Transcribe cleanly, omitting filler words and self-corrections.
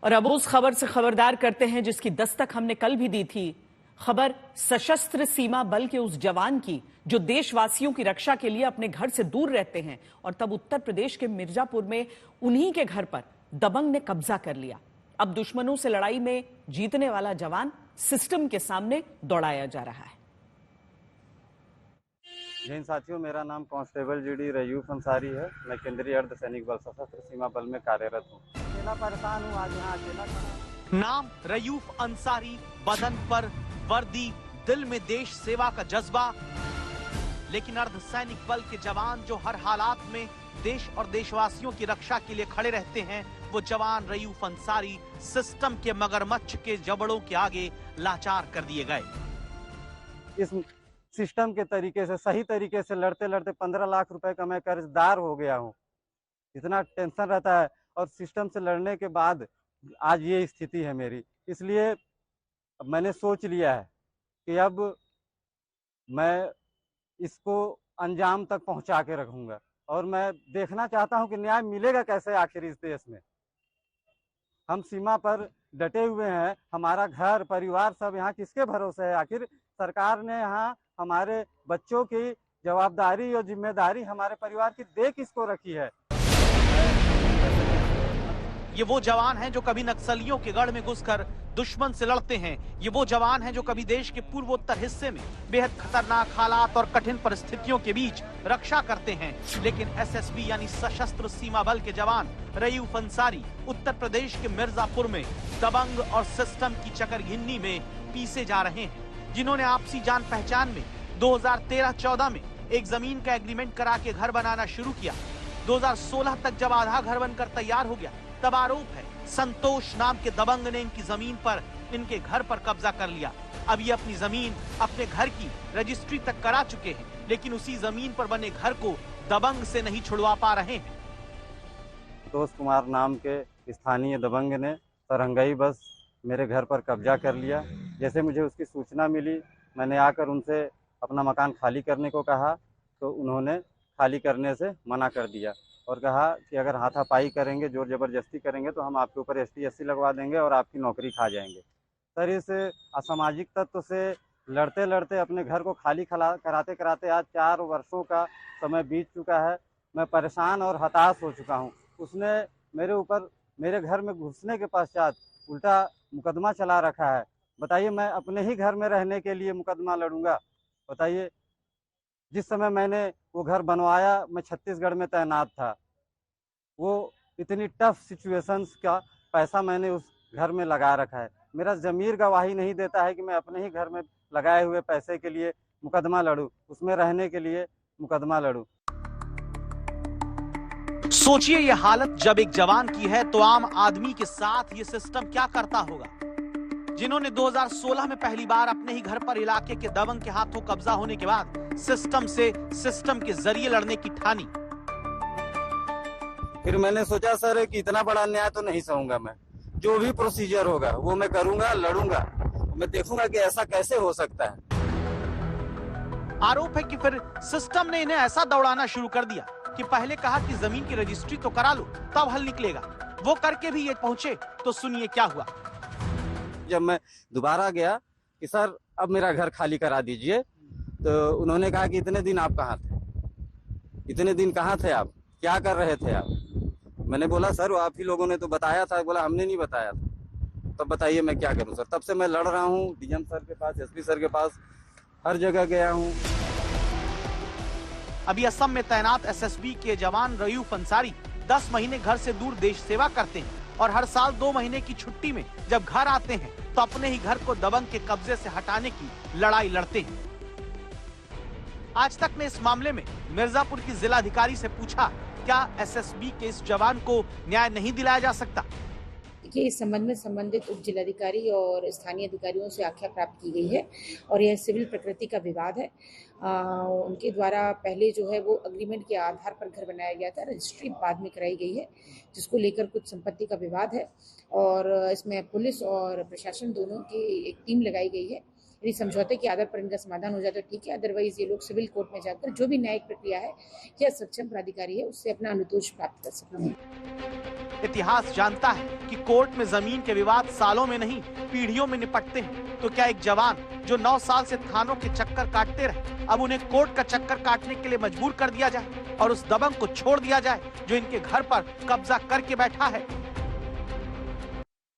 और अब उस खबर से खबरदार करते हैं जिसकी दस्तक हमने कल भी दी थी। खबर सशस्त्र सीमा बल के उस जवान की जो देशवासियों की रक्षा के लिए अपने घर से दूर रहते हैं और तब उत्तर प्रदेश के मिर्जापुर में उन्हीं के घर पर दबंग ने कब्जा कर लिया। अब दुश्मनों से लड़ाई में जीतने वाला जवान सिस्टम के सामने दौड़ाया जा रहा है। जैन साथियों, मेरा नाम कांस्टेबल जीडी रयूफ अंसारी है। मैं केंद्रीय अर्धसैनिक बल सशस्त्र सीमा बल में कार्यरत हूँ। अकेला परेशान हूँ, आज यहाँ अकेला खड़ा। नाम रयूफ अंसारी, बदन पर वर्दी, दिल में देश सेवा का जज्बा। लेकिन अर्धसैनिक बल के जवान जो हर हालात में देश और देशवासियों की रक्षा के लिए खड़े रहते हैं, वो जवान रयूफ अंसारी सिस्टम के मगरमच्छ के जबड़ों के आगे लाचार कर दिए गए। इस सिस्टम के तरीके से, सही तरीके से लड़ते लड़ते 15 लाख रुपए का मैं कर्जदार हो गया हूँ। इतना टेंशन रहता है और सिस्टम से लड़ने के बाद आज ये स्थिति है मेरी। इसलिए मैंने सोच लिया है कि अब मैं इसको अंजाम तक पहुंचा के रखूंगा और मैं देखना चाहता हूं कि न्याय मिलेगा कैसे आखिर इस देश में। हम सीमा पर डटे हुए हैं, हमारा घर परिवार सब यहाँ किसके भरोसे है? आखिर सरकार ने यहाँ हमारे बच्चों की जवाबदारी और जिम्मेदारी हमारे परिवार की दे किसको रखी है? ये वो जवान हैं जो कभी नक्सलियों के गढ़ में घुसकर दुश्मन से लड़ते हैं। ये वो जवान हैं जो कभी देश के पूर्वोत्तर हिस्से में बेहद खतरनाक हालात और कठिन परिस्थितियों के बीच रक्षा करते हैं। लेकिन एसएसबी यानी सशस्त्र सीमा बल के जवान रयूफ अंसारी उत्तर प्रदेश के मिर्जापुर में दबंग और सिस्टम की चकरघिन्नी में पीसे जा रहे हैं। जिन्होंने आपसी जान पहचान में 2013-14 में एक जमीन का एग्रीमेंट करा के घर बनाना शुरू किया। 2016 तक जब आधा घर बनकर तैयार हो गया, तब आरोप है संतोष नाम के दबंग ने इनकी जमीन पर, इनके घर पर कब्जा कर लिया। अब ये अपनी जमीन, अपने घर की रजिस्ट्री तक करा चुके हैं, लेकिन उसी जमीन पर बने घर को दबंग से नहीं छुड़वा पा रहे हैं। संतोष कुमार नाम के स्थानीय दबंग ने सरंगई बस मेरे घर पर कब्जा कर लिया। जैसे मुझे उसकी सूचना मिली, मैंने आकर उनसे अपना मकान खाली करने को कहा तो उन्होंने खाली करने से मना कर दिया और कहा कि अगर हाथापाई करेंगे, जोर जबरदस्ती करेंगे तो हम आपके ऊपर ST-SC लगवा देंगे और आपकी नौकरी खा जाएंगे। सर, इस असामाजिक तत्व से लड़ते लड़ते अपने घर को खाली कराते कराते आज 4 वर्षों का समय बीत चुका है। मैं परेशान और हताश हो चुका हूँ। उसने मेरे ऊपर, मेरे घर में घुसने के पश्चात उल्टा मुकदमा चला रखा है। बताइए, मैं अपने ही घर में रहने के लिए मुकदमा लड़ूंगा? बताइए, जिस समय मैंने वो घर बनवाया मैं छत्तीसगढ़ में तैनात था। वो इतनी टफ सिचुएशंस का पैसा मैंने उस घर में लगा रखा है। मेरा ज़मीर गवाही नहीं देता है कि मैं अपने ही घर में लगाए हुए पैसे के लिए मुकदमा लड़ूं, उसमें रहने के लिए मुकदमा लड़ूं। सोचिए, ये हालत जब एक जवान की है तो आम आदमी के साथ ये सिस्टम क्या करता होगा। जिन्होंने 2016 में पहली बार अपने ही घर पर इलाके के दबंग के हाथों कब्जा होने के बाद सिस्टम से, सिस्टम के जरिए लड़ने की ठानी। फिर मैंने सोचा सर कि इतना बड़ा अन्याय तो नहीं सहूंगा मैं। जो भी प्रोसीजर होगा वो मैं करूंगा, लड़ूंगा। मैं देखूंगा कि ऐसा कैसे हो सकता है। आरोप है कि फिर सिस्टम ने इन्हें ऐसा दौड़ाना शुरू कर दिया कि पहले कहा कि जमीन की रजिस्ट्री तो करा लो, तब हल निकलेगा। वो करके भी ये पहुंचे तो सुनिए क्या हुआ। जब मैं दोबारा गया कि सर अब मेरा घर खाली करा दीजिए, तो उन्होंने कहा कि इतने दिन आप कहाँ थे? इतने दिन कहाँ थे आप? क्या कर रहे थे आप? मैंने बोला सर आप ही लोगों ने तो बताया था। बोला हमने नहीं बताया था। तब बताइए मैं क्या करूं सर? तब से मैं लड़ रहा हूं, डीएम सर के पास, एसपी सर के पास, हर जगह गया हूं। अभी असम में तैनात एसएसबी के जवान रयूफ अंसारी 10 महीने घर से दूर देश सेवा करते हैं और हर साल 2 महीने की छुट्टी में जब घर आते हैं तो अपने ही घर को दबंग के कब्जे से हटाने की लड़ाई लड़ते हैं। आज तक ने इस मामले में मिर्जापुर की जिलाधिकारी से पूछा, क्या एसएसबी के इस जवान को न्याय नहीं दिलाया जा सकता? देखिए, इस संबंध में संबंधित उप जिलाधिकारी और स्थानीय अधिकारियों से आख्या प्राप्त की गई है और यह सिविल प्रकृति का विवाद है। उनके द्वारा पहले जो है वो अग्रीमेंट के आधार पर घर बनाया गया था, रजिस्ट्री बाद में कराई गई है, जिसको लेकर कुछ संपत्ति का विवाद है और इसमें पुलिस और प्रशासन दोनों की एक टीम लगाई गई है। यदि समझौते के आधार पर इनका समाधान हो जाए तो ठीक है, अदरवाइज ये लोग सिविल कोर्ट में जाकर जो भी न्यायिक प्रक्रिया है या सक्षम प्राधिकारी है उससे अपना अनुतोष प्राप्त कर सकते हैं। इतिहास जानता है कि कोर्ट में जमीन के विवाद सालों में नहीं पीढ़ियों में निपटते हैं। तो क्या एक जवान जो 9 साल से थानों के चक्कर काटते रहे, अब उन्हें कोर्ट का चक्कर काटने के लिए मजबूर कर दिया जाए और उस दबंग को छोड़ दिया जाए जो इनके घर पर कब्जा करके बैठा है?